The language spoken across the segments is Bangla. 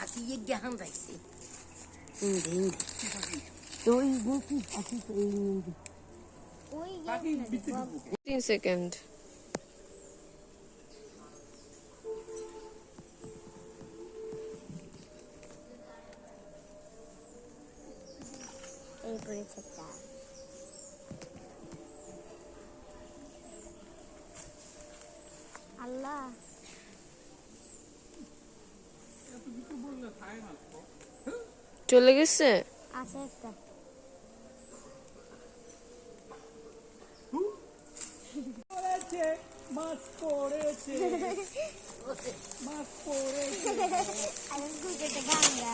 Así llegué a Handaisi. Hindi. So, hindi. Así ko hindi. 3 second. এই করেছে চা। আল্লাহ চলে গেছে। আছে একটা মাছ পড়েছে মাছ পড়েছে আমি বুঝতে বাংলা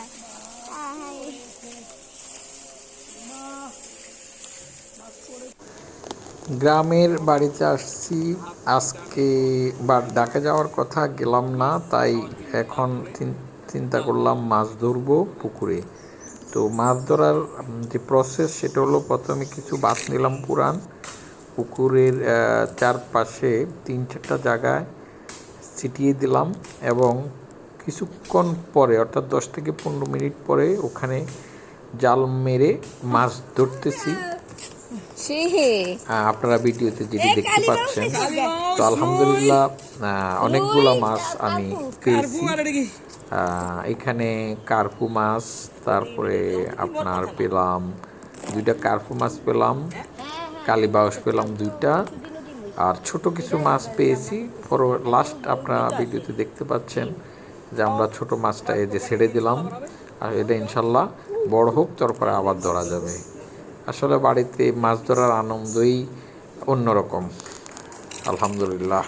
গ্রামের বাড়িতে আসছি আজকে। ঢাকা যাওয়ার কথা গেলাম না, তাই এখন চিন্তা করলাম মাছ ধরবো পুকুরে। তো মাছ ধরার যে প্রসেস সেটা হলো, প্রথমে কিছু বাঁশ নিলাম পুরান, পুকুরের চারপাশে 3-4টা জায়গায় ছিটিয়ে দিলাম এবং কিছুক্ষণ পরে অর্থাৎ 10 থেকে 15 মিনিট পরে ওখানে জাল মেরে মাছ ধরতেছি। আপনারা ভিডিওতে যেটি দেখতে পাচ্ছেন, তো আলহামদুলিল্লাহ অনেকগুলা মাছ আমি পেয়েছি। এখানে কার্পু মাছ, তারপরে আপনার পেলাম 2টা কার্পু মাছ পেলাম, কালীবাউস পেলাম 2টা, আর ছোট কিছু মাছ পেয়েছি। লাস্ট আপনারা ভিডিওতে দেখতে পাচ্ছেন যে আমরা ছোট মাছটা এই যে ছেড়ে দিলাম, আর এটা ইনশাল্লাহ বড় হোক, তারপরে আবার ধরা যাবে। আসলে বাড়িতে মাছ ধরার আনন্দই অন্যরকম, আলহামদুলিল্লাহ।